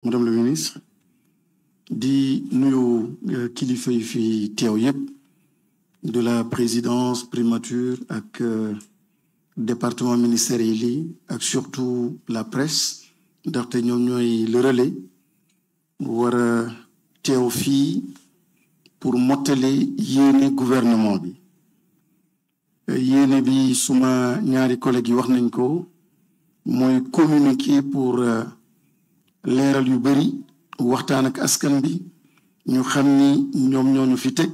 Madame le ministre di nuyu kilifa yi fi teew yépp de la présidence primature ak département ministériel yi ak surtout la presse ndaxte ñoom ñooy le relais war a teew fii pour mottali yéene gouvernement bi yéene bi suma ñaari collègues yi wax nañ ko mooy communiquer pour leeral yu bari waxtaan ak askan bi ñu xam ni ñoom ñoo ñu fi teg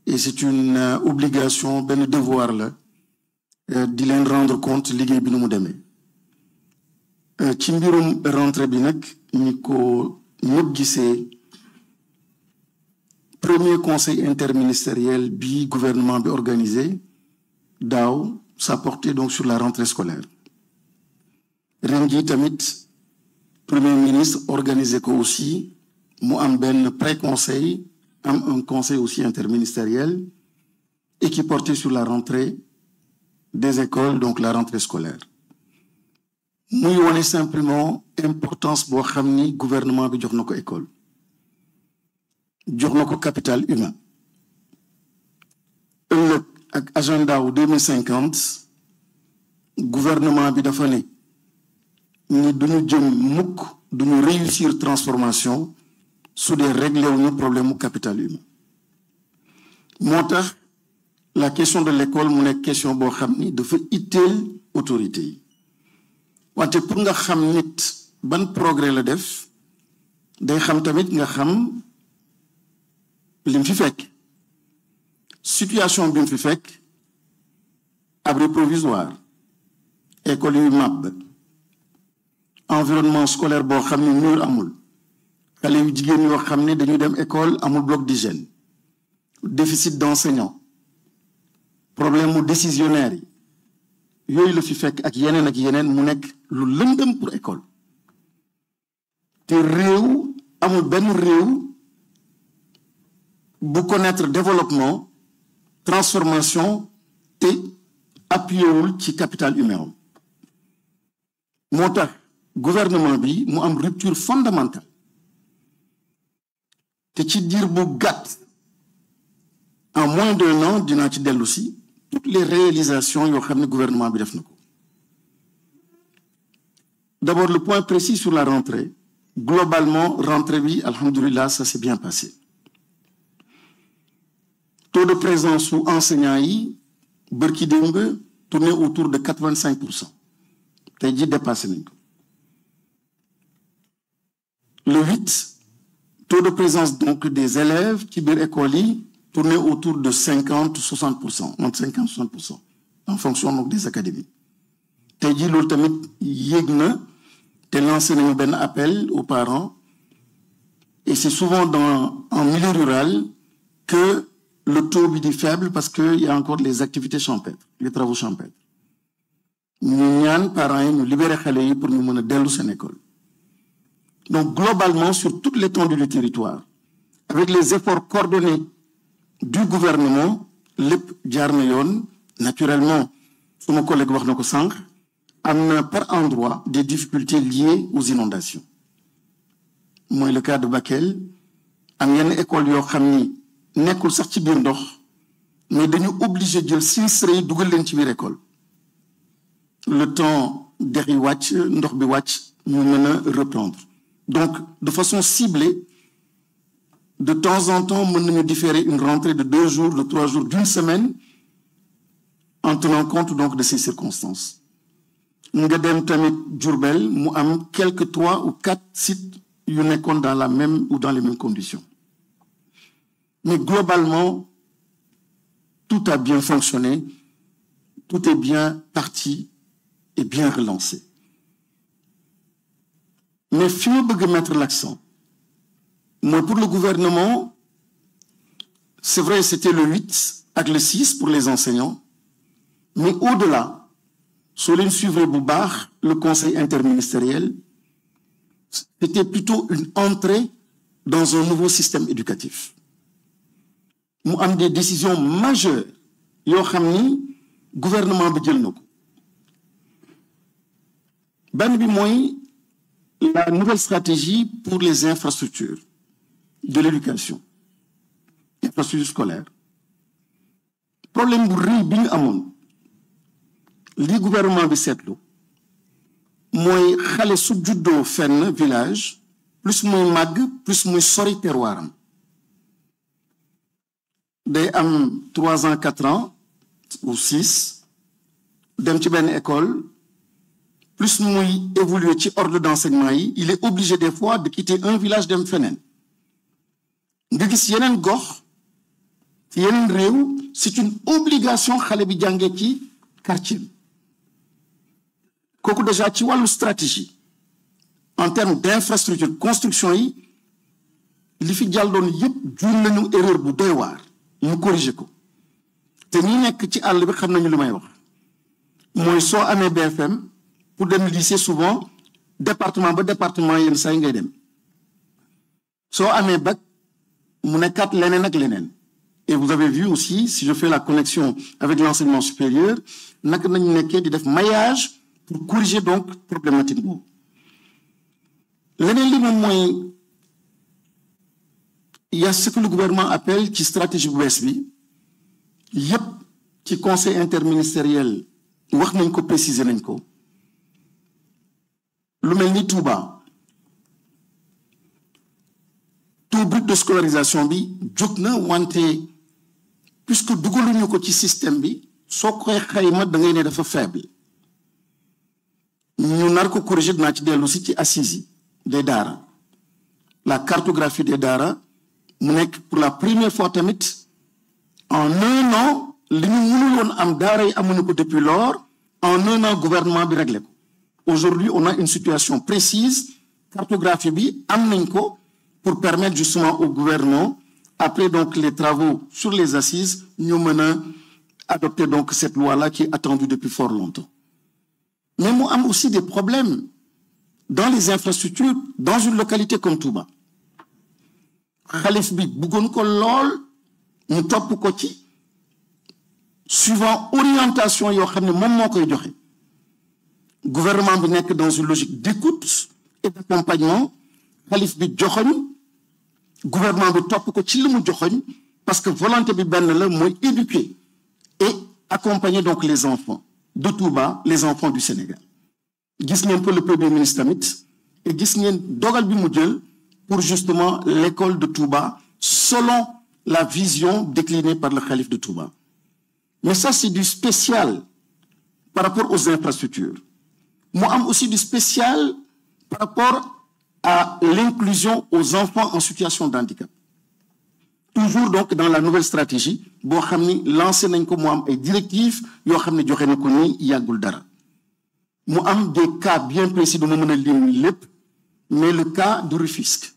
et c'est une obligation benn devoir la di leen rendre compte liggéey bi nu mu demee ci mbirum rentrée bi nag ñi ko ñëpp gisee premier conseil interministériel bi gouvernement bi organisé daaw ça portait donc sur la rentrée scolaire ren ji tamit premier ministre organisé ko aussi mu am benn pré-conseil am un conseil aussi interministériel et qui portait sur la rentrée des écoles donc la rentrée scolaire muy wone simplement importance boo xam ni gouvernement bi jox na ko école jox na ko capital humain ëllëg ak agenda wu 2050 gouvernement bi dafa ne ni duñu jëm mukk duñu réussir transformation su dee réglé wuñu problème mu capital humain moo tax la question de l'école mu nekk question boo xam ni dafa itteel autorité yi wante pour nga xam nit ban progrès la def day xam tamit nga xam lim fi fekk situation bi mu fi fekk abri provisoire école yu màbb environnement scolaire boo xam ne mur amul xale yu jigéen yoo xam ne dañu dem école amul bloc d'hygiène déficit d'enseignants problème mu décisionnaire yi yooyu la fi fekk ak yeneen mu nekk lu lëndëm pour école te réew amul benn réew bu connaître développement transformation te appuyéwul ci capital humain moo tax gouvernement bi mu am rupture fondamentale te ci diir bu gàtt en moins d'un an dinaa ci dellu si toutes les réalisations yoo xam ne gouvernement bi def na ko d'abord le point précis sur la rentrée globalement rentrée bi alhamdulillah ça s'est bien passé taux de présence su enseignants yi bërki démb tourné autour de 85% tey ji dépassé nañ ko le 8 taux de présence donc des élèves ci biir école yi tourné autour de 50-60%, entre 50-60%, en fonction donc des académies. tey jii loolu tamit yéeg na te lancé nañu benn appel aux parents et c'est souvent en milieu rural que le taux bi di faible parce que il y a encore les activités champêtres les travaux champêtres ñu ñaan parents yi ñu libérer xale yi pour ñu mën a dellu seen école donc globalement sur toute l'étendue du territoire avec les efforts coordonnés du gouvernement lépp jaar na yoon naturellement suma collègue wax na ko sànq am na par endroit des difficultés liées aux inondations mooy le cas de Bakel am yenn école yoo xam ni nekkul sax ci biir ndox mais dañu obligé jël sinistre yi dugal leen ci biir école le temps dex yi wàcc ndox bi wàcc ñu mën a reprendre donc de façon ciblée de temps en temps mën nañu différer une rentrée de 2 jours de 3 jours d'une semaine en tenant compte donc de ces circonstances nga dem tamit Diourbel mu am quelques 3 ou 4 sites yu nekkoon dans la même ou dans les mêmes conditions mais globalement tout a bien fonctionné tout est bien parti et bien relancé mais fi ma bëgg mettre l'accent mooy pour le gouvernement c'est vrai c'était le 8 ak le 6 pour les enseignants mais au-delà soo leen suivre bu baax le conseil interministériel c'était plutôt une entrée dans un nouveau système éducatif mu am des décisions majeures yoo xam ni gouvernement bi jël na ko benn bi mooy la nouvelle stratégie pour les infrastructures de l'éducation, infrastructures scolaires. Problème bu rëy bi ñu amoon li gouvernement bi seetlu mooy xale su juddoo fenn village plus muy màgg plus muy sori terroiram day am 3 ans 4 ans ou 6 dem ci benn école plus muy évoluer ci ordre d'enseignement yi il est obligé des fois de quitter un village dem feneen nga gis yeneen gox ci yeneen réew c'est une obligation xale bi jàngee ci quartier bi kooku déjà ci wàllu stratégie en termes d'infrastructure construction yi li fi jàlloon yëpp juum nañu erreur bu doy waar ñu corriger ko te ñi nekk ci àll bi xam nañu li may wax mooy soo amee BFM pour dem lycée souvent département ba département yenn saa yi ngay dem soo amee bac mu nekkaat leneen ak leneen et vous avez vu aussi si je fais la connexion avec l'enseignement supérieur naka nañu nekkee di def maillage pour corriger donc problématique boobu leneen li moom mooy il y a ce que le gouvernement appelle ci stratégie bu bees bi yépp ci conseil interministériel wax nañ ko préciser nañ ko lu mel ni Touba taux brut de scolarisation bi jóg na wante puisque dugaluñu ko ci système bi soo koy xayma da ngay ne dafa faible ñu nar ko corriger dinaa ci dellu si ci assises yi des daara la cartographie des daara mu nekk pour la première fois tamit en 1 an li ñu mënul woon am daara yi amuñu ko depuis lors en 1 an gouvernement bi réglé ko aujourd'hui on a une situation précise cartographie bi am nañ ko pour permettre justement au gouvernement après donc les travaux sur les assises ñu mën a adopter donc cette loi-là qui est attendue depuis fort longtemps mais mu am aussi des problèmes dans les infrastructures dans une localité comme Touba xalif bi bëggoon ko lool ñu topp ko ci suivant orientation yoo xam ne moom moo koy joxe gouvernement bi nekk dans une logique d'écoute et d'accompagnement xalif bi joxoñ gouvernement bi topp ko ci li mu joxoñ parce que volonté bi benn la mooy éduquer et accompagner donc les enfants de Touba les enfants du Sénégal gis ngeen ko le premier ministre tamit et gis ngeen dogal bi mu jël pour justement l'école de Touba selon la vision déclinée par le khalife de Touba mais ça c'est du spécial par rapport aux infrastructures mu am aussi du spécial par rapport à l'inclusion aux enfants en situation de handicap toujours donc dans la nouvelle stratégie boo xam ni lancé nañ ko mu am ay directives yoo xam ne joxe na ko ni yàggul dara mu am des cas bien précis dama mën a lim lépp mais le cas de Rufisque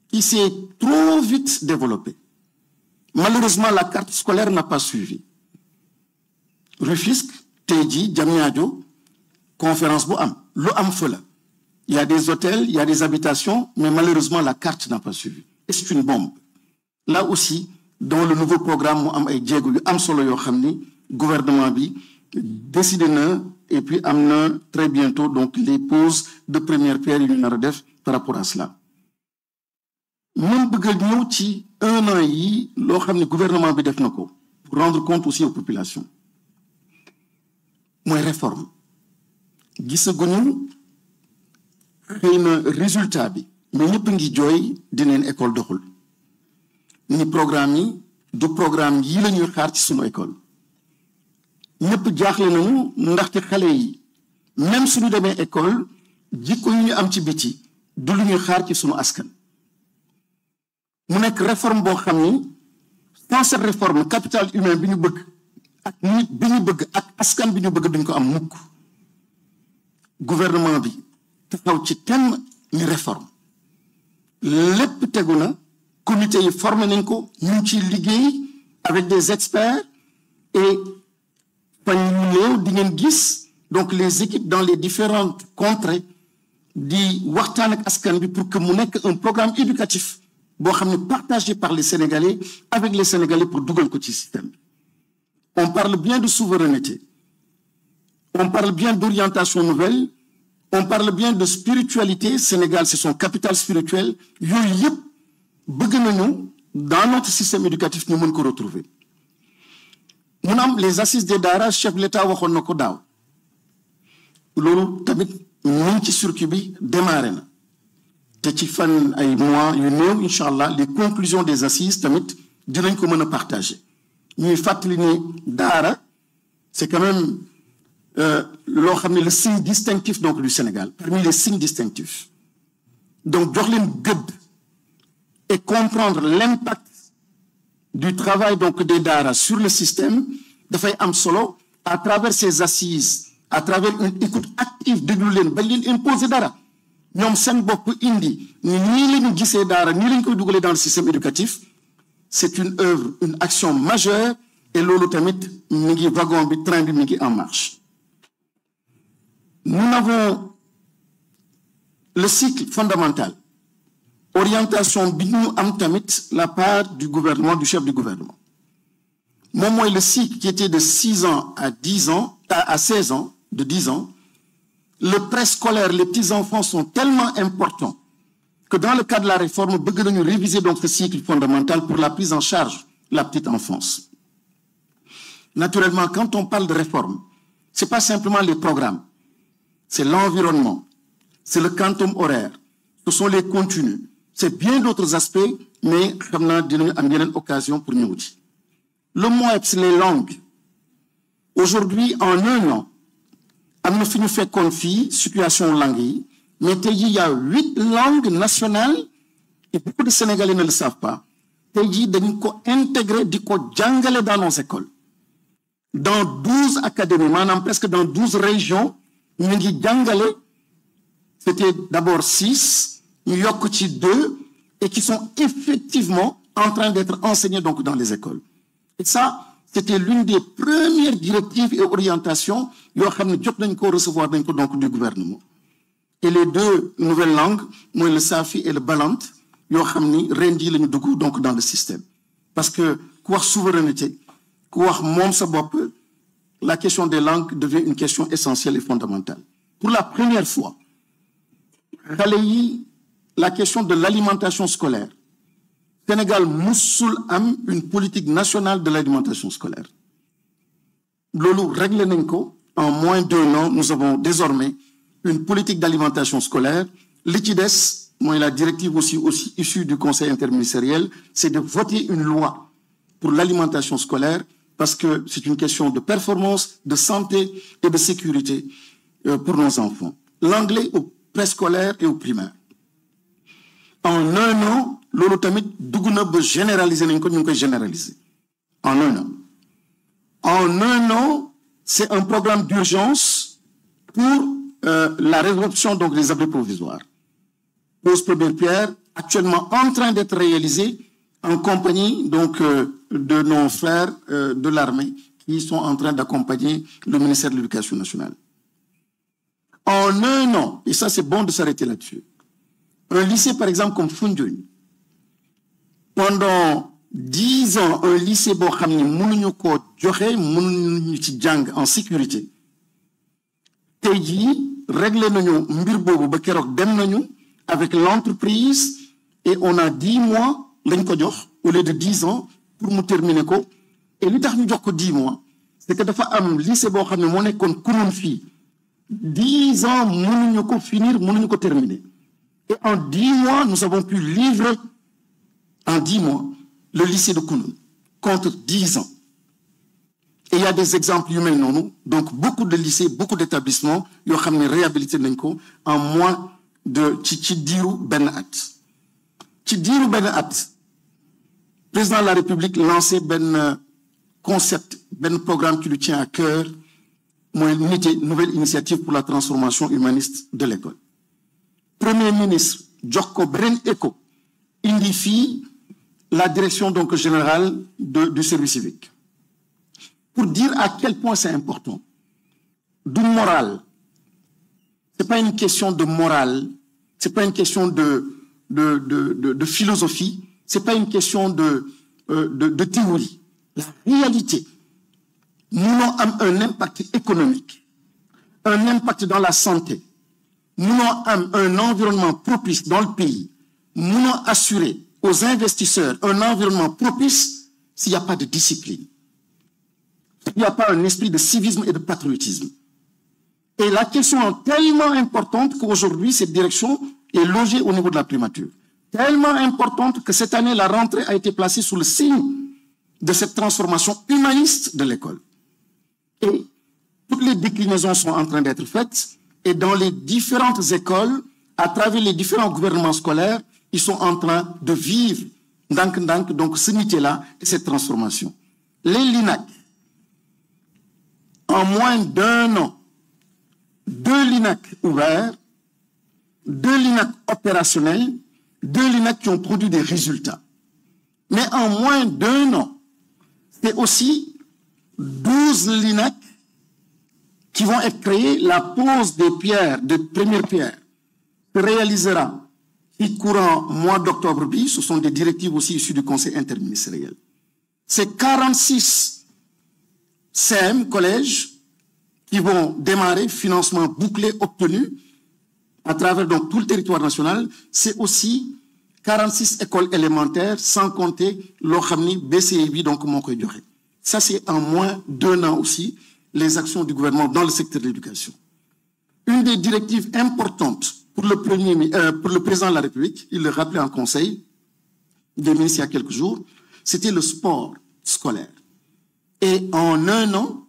qui s'est trop vite développé malheureusement la carte scolaire n'a pas suivi Rufisque tey jii Diamniadio conférence bu am lu am fa la il y a des hôtels il y a des habitations mais malheureusement la carte n'a pas suivi et c'est une bombe là aussi dans le nouveau programme mu am ay jéego yu am solo yoo xam ni gouvernement bi décidé na et puis am na très bientôt donc les poses de première pierre yu ñu nar a def par rapport à cela même bëgg a ñëw ci 1 an yi loo xam ne gouvernement bi def na ko pour rendre compte aussi aux populations mooy réforme gisaguñu xëy na résultat bi mais ñëpp ngi jooy dineen école doxul ni programme yi du programme yi la ñuy xaar ci sunu école ñëpp jaaxle nañu ndaxte xale yi même suñu demee école jikko yu ñu am ci biti du lu ñuy xaar ci sunu askan mu nekk réforme boo xam ni sans cette réforme capital humain bi ñu bëgg ak nit bi ñu bëgg ak askan bi ñu bëgg duñ ko am mukk gouvernement bi taxaw ci thème ni réforme lépp tegu na comité yi formé nañ ko ñu ngi ciy liggéey avec des experts et fan yu néew di ngeen gis donc les équipes dans les différentes contrées di waxtaan ak askan bi pour que mu nekk un programme éducatif boo xam ne partagé par les Sénégalais avec les Sénégalais pour dugal ko ci système bi on parle bien de souveraineté on parle bien d'orientation nouvelle On parle bien de spiritualité. Sénégal, c'est son capital spirituel. Dans notre système éducatif, nous pouvons retrouver. Nous avons les assises des Dara, chef de l'État, waxon nako daw. Lolu tamit ñu ci circuit bi démarré na. Té ci fan ay mois yu néw inshallah les conclusions des assises tamit dinañ ko mëna partager. Ñuy fatali ni Dara c'est quand même le signe distinctif donc du Sénégal, parmi les signes distinctifs. Donc, jox leen gëdd et comprendre l'impact du travail donc des Dara sur le système, dafay am solo à travers ces assises, à travers une écoute active déglu leen bañ leen imposer dara. Ñoom seen bopp indi nii la ñu gisee Dara nii la ñu koy dugalee dans le système éducatif. C'est une œuvre, une action majeure et loolu tamit mi ngi wagon bi train bi mi ngi en marche. Nous avons le cycle fondamental. Orientation binu am tamit la part du gouvernement, du chef du gouvernement. Moi, le cycle qui était de 6 ans à 10 ans, à 16 ans, de 10 ans, le préscolaire, les petits-enfants sont tellement importants que dans le cadre de la réforme, nous devons réviser donc ce cycle fondamental pour la prise en charge de la petite enfance. Naturellement, quand on parle de réforme, ce n'est pas simplement les programmes. C'est l'environnement, c'est le quantum horaire, ce sont les contenus, c'est bien d'autres aspects, mais comme nous avons une occasion pour nous. Le MOEP, c'est les langues. Aujourd'hui, en un an, nous avons fait conflit, situation langue, mais il y a 8 langues nationales, et beaucoup de Sénégalais ne le savent pas. Il y a intégré dans nos écoles. Dans 12 académies, maintenant presque dans 12 régions, c'était d'abord 6, New York 2, et qui sont effectivement en train d'être enseignés donc dans les écoles. Et ça, c'était l'une des premières directives et orientations que recevoir donc du gouvernement. Et les 2 nouvelles langues, le Safi et le Balant, rendi donc dans le système. Parce que quoi souveraineté, quoi la question des langues devient une question essentielle et fondamentale. Pour la première fois, la question de l'alimentation scolaire. Sénégal musul am une politique nationale de l'alimentation scolaire. Lolo règle nenko, en moins d'1 an, nous avons désormais une politique d'alimentation scolaire. L'ITIDES, la directive aussi issue du Conseil interministériel, c'est de voter une loi pour l'alimentation scolaire parce que c'est une question de performance, de santé et de sécurité pour nos enfants. L'anglais au préscolaire et au primaire. En un an, lolu tamit duguna ba généraliser nañ ko ñu koy généraliser. En un an. En un an, c'est un programme d'urgence pour la résorption donc des abris provisoires. Pose première pierre, actuellement en train d'être réalisée en compagnie donc de nos frères de l'armée qui sont en train d'accompagner le ministère de l'Éducation nationale. En un an, et ça c'est bon de s'arrêter là-dessus, un lycée par exemple comme Foundiougne, pendant 10 ans, un lycée en sécurité, avec l'entreprise et on a 10 mois au lieu de 10 ans pour nous terminer. Et lui, nous avons 10 mois. C'est que dafa am lycée bo xamné mo nekkon kunon fi 10 ans mënuñu ko finir, mënuñu ko terminer. Et en 10 mois, nous avons pu livrer en 10 mois le lycée de Kounoun contre 10 ans. Et il y a des exemples humains non nous. Donc beaucoup de lycées, beaucoup d'établissements, ils ont réhabilité en moins de Tchidiru Ben At. Tchidiru Ben At, président de la République lancé ben concept, ben programme qui lui tient à cœur, une nouvelle initiative pour la transformation humaniste de l'école. Premier ministre Djoko Bren Eko indifie la direction donc générale du service civique. Pour dire à quel point c'est important. Du moral. C'est pas une question de morale, c'est pas une question de philosophie, c'est pas une question de théorie. La réalité, nous avons un impact économique, un impact dans la santé, un environnement propice dans le pays, nous assurer aux investisseurs un environnement propice s'il n'y a pas de discipline, s'il n'y a pas un esprit de civisme et de patriotisme. Et la question est tellement importante qu'aujourd'hui, cette direction est logée au niveau de la primature. Tellement importante que cette année, la rentrée a été placée sous le signe de cette transformation humaniste de l'école. Et toutes les déclinaisons sont en train d'être faites. Et dans les différentes écoles, à travers les différents gouvernements scolaires, ils sont en train de vivre donc ce métier-là et cette transformation. Les LINAC, en moins d'1 an, 2 LINAC ouverts, 2 LINAC opérationnels, 2 LINAC qui ont produit des résultats. Mais en moins d'1 an, c'est aussi 12 LINAC qui vont être créés. La pose des pierres, de première pierre, se réalisera au courant mois d'octobre. Ce sont des directives aussi issues du Conseil interministériel. C'est 46 CM, collèges, qui vont démarrer, financement bouclé obtenu à travers donc tout le territoire national. C'est aussi 46 écoles élémentaires, sans compter l'Okhamni BCIB, donc mon koy joxe. Ça, c'est en moins d'1 an aussi, les actions du gouvernement dans le secteur de l'éducation. Une des directives importantes pour le président de la République, il le rappelait en conseil des ministres il y a quelques jours, c'était le sport scolaire. Et en 1 an,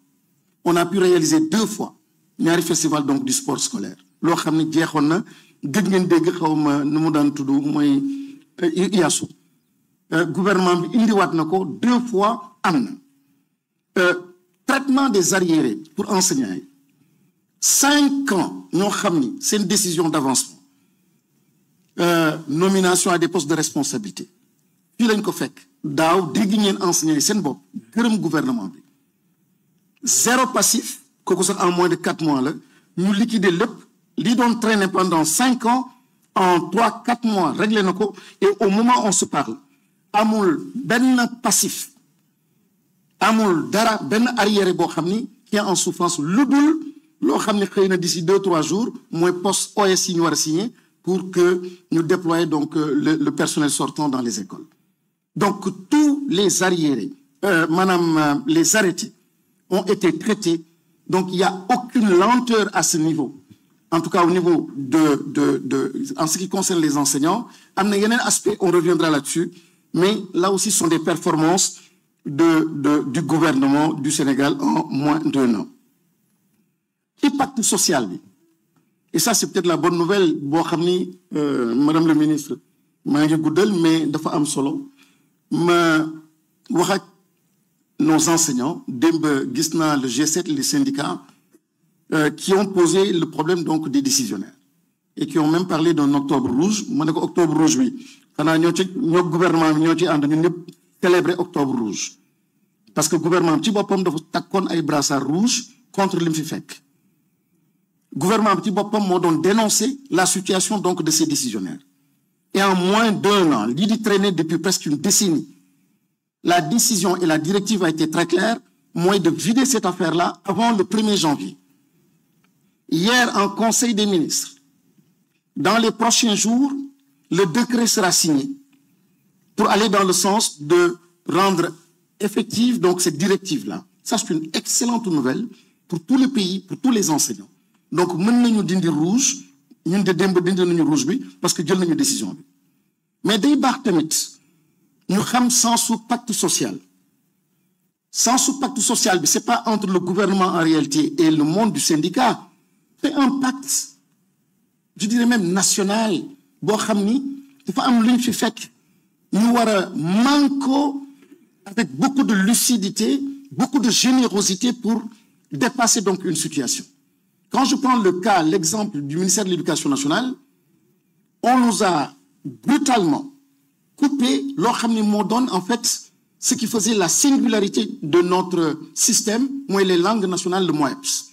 on a pu réaliser 2 fois ñaari festival donc du sport scolaire. Loo xam ne jeexoon na gëj ngeen dégg xawma nu mu daan tudd mooy IASU. Gouvernement bi indiwaat na ko 2 fois am na. Traitement des arriérés pour enseignants. 5 ans ñoo xam ni c'est une décision d'avancement. Nomination à des postes de responsabilité. Fii lañ ko fekk daaw dégg ngeen enseignants yi seen bopp gërëm gouvernement bi. 0 passif, en moins de 4 mois, nous liquider le li doon traîner pendant 5 ans, en 3-4 mois, régler nos co, et au moment où on se parle, amul ben passif, amul dara ben arrière bo xamni qui est en souffrance ludul lo xamni xeyna d'ici 2-3 jours, moins poste OS ñu wara signer pour que nous déployions donc le personnel sortant dans les écoles. Donc tous les arriérés, les arrêtés ont été traités. Donc, il n'y a aucune lenteur à ce niveau. En tout cas, au niveau en ce qui concerne les enseignants. Il y a un aspect, on reviendra là-dessus. Mais là aussi, ce sont des performances du gouvernement du Sénégal en moins d'1 an. L'impact social. Et ça, c'est peut-être la bonne nouvelle. Madame le ministre, mais dafa am solo. Nos enseignants, le G7, les syndicats, qui ont posé le problème donc des décisionnaires et qui ont même parlé d'un octobre rouge. Octobre rouge, oui. Notre gouvernement célébrer octobre rouge. Parce que le gouvernement, petit bopam de takon ay brassard rouge contre l'imfifek. Le gouvernement, petit bopam, m'a dénoncé la situation donc de ces décisionnaires. Et en moins d'1 an, l'idée traînait depuis presque une décennie. La décision et la directive a été très claire, moi de vider cette affaire-là avant le 1er janvier. Hier, en Conseil des ministres, dans les prochains jours, le décret sera signé pour aller dans le sens de rendre effective donc cette directive-là. Ça, c'est une excellente nouvelle pour tout le pays, pour tous les enseignants. Donc, nous avons dindi rouge, nous avons rouge parce que nous avons une décision. Mais des bartemits, nous avons sans pacte social. Sans pacte social, ce n'est pas entre le gouvernement en réalité et le monde du syndicat. C'est un pacte, je dirais même national. Nous manquons avec beaucoup de lucidité, beaucoup de générosité pour dépasser donc une situation. Quand je prends l'exemple du ministère de l'Éducation nationale, on nous a brutalement coupé en fait ce qui faisait la singularité de notre système, moi les langues nationales, le MOEPS.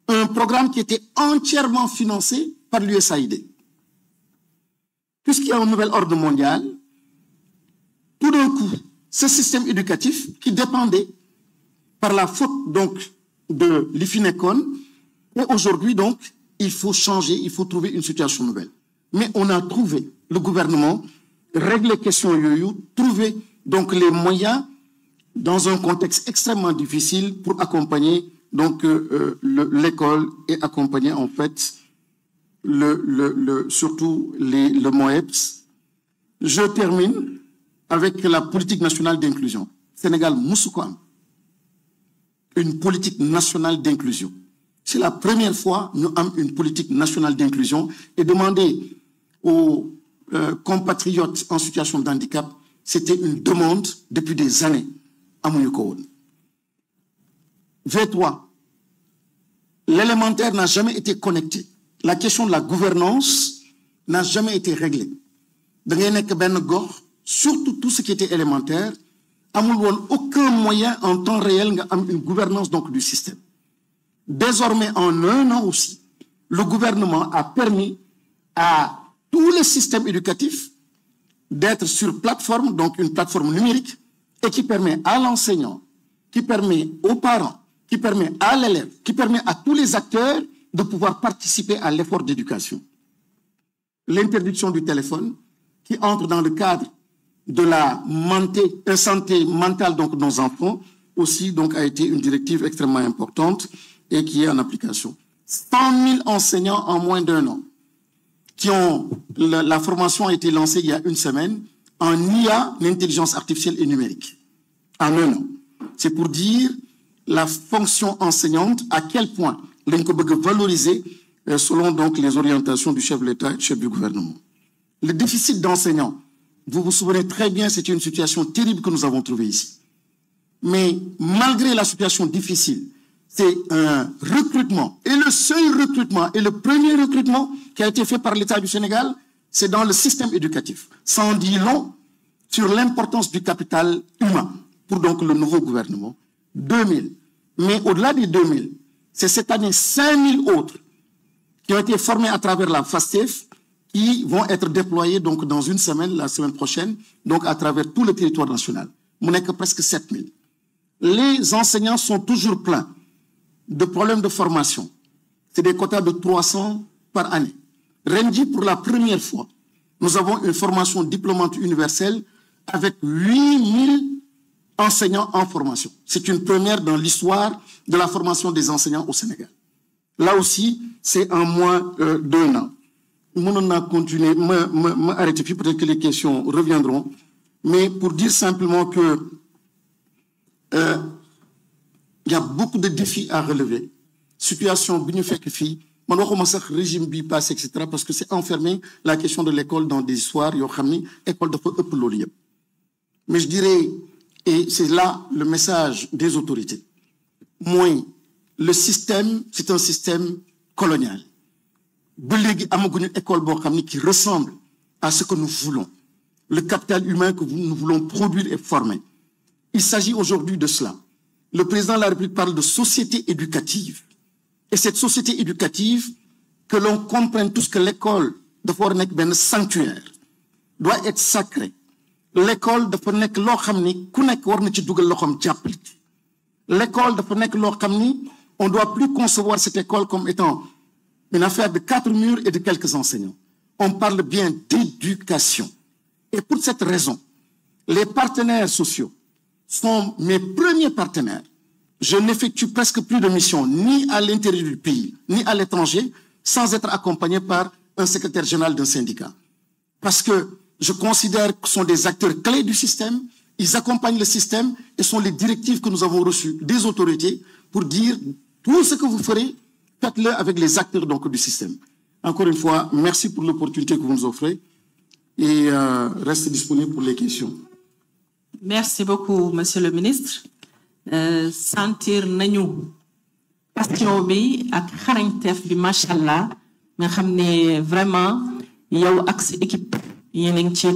Un programme qui était entièrement financé par l'USAID. Puisqu'il y a un nouvel ordre mondial, tout d'un coup, ce système éducatif qui dépendait par la faute donc de l'IFINECON, et aujourd'hui donc, il faut changer, il faut trouver une situation nouvelle. Mais on a trouvé, le gouvernement, régler les questions yoyo, trouver donc les moyens dans un contexte extrêmement difficile pour accompagner donc l'école et accompagner en fait surtout le MOEPS. Je termine avec la politique nationale d'inclusion. Sénégal Moussoukoam, une politique nationale d'inclusion. C'est la première fois que nous avons une politique nationale d'inclusion et demander aux compatriotes en situation de handicap, c'était une demande depuis des années à Mouyoukoun. V3, l'élémentaire n'a jamais été connecté. La question de la gouvernance n'a jamais été réglée. Surtout tout ce qui était élémentaire, aucun moyen en temps réel d'avoir une gouvernance donc, du système. Désormais, en un an aussi, le gouvernement a permis à tous les systèmes éducatifs d'être sur plateforme, donc une plateforme numérique, et qui permet à l'enseignant, qui permet aux parents, qui permet à l'élève, qui permet à tous les acteurs de pouvoir participer à l'effort d'éducation. L'interdiction du téléphone, qui entre dans le cadre de la santé mentale donc, de nos enfants, aussi donc, a été une directive extrêmement importante et qui est en application. 100 000 enseignants en moins d'un an, qui ont, la formation a été lancée il y a une semaine, en IA, l'intelligence artificielle et numérique, en un an. C'est pour dire la fonction enseignante, à quel point l'on peut valoriser selon donc les orientations du chef de l'État et du chef du gouvernement. Le déficit d'enseignants, vous vous souvenez très bien, c'est une situation terrible que nous avons trouvée ici. Mais malgré la situation difficile, c'est un recrutement. Et le seul recrutement, et le premier recrutement qui a été fait par l'État du Sénégal, c'est dans le système éducatif. Ça en dit long sur l'importance du capital humain pour donc le nouveau gouvernement. 2000. Mais au-delà des 2000, c'est cette année 5000 autres qui ont été formés à travers la FASTEF qui vont être déployés donc dans une semaine, la semaine prochaine, donc à travers tout le territoire national. On n'est que presque 7000. Les enseignants sont toujours pleins de problèmes de formation. C'est des quotas de 300 par année. Rendi, pour la première fois, nous avons une formation diplômante universelle avec 8000 enseignants en formation. C'est une première dans l'histoire de la formation des enseignants au Sénégal. Là aussi, c'est en moins d'un an. On a continué, m'arrêter, puis peut-être que les questions reviendront, mais pour dire simplement que il y a beaucoup de défis à relever. Situation bien fait que fille, man waxuma sax régime bi passe etc. parce que c'est enfermé la question de l'école dans des histoires yo xamni école dafa ëpp lolu yëpp. Mais je dirais, et c'est là le message des autorités, moi le système c'est un système colonial. Ba légui amaguñu école bo xamni qui ressemble à ce que nous voulons, le capital humain que nous voulons produire et former. Il s'agit aujourd'hui de cela. Le président de la République parle de société éducative. Et cette société éducative, que l'on comprenne tous que l'école doit être un sanctuaire, doit être sacrée. L'école doit être lo xamni ku nek war na ci dugal loxom jappal. L'école doit être lo xamni on doit plus concevoir cette école comme étant une affaire de 4 murs et de quelques enseignants. On parle bien d'éducation. Et pour cette raison, les partenaires sociaux sont mes premiers partenaires. Je n'effectue presque plus de missions, ni à l'intérieur du pays, ni à l'étranger, sans être accompagné par un secrétaire général d'un syndicat. Parce que je considère que ce sont des acteurs clés du système, ils accompagnent le système et sont les directives que nous avons reçues des autorités pour dire tout ce que vous ferez, faites-le avec les acteurs donc, du système. Encore une fois, merci pour l'opportunité que vous nous offrez et restez disponible pour les questions. Merci beaucoup, Monsieur le Ministre. Sentir nañu passion bi ak xarañteef bi machallah nga xam ne vraiment yow ak sa équipe yéen a ngi ci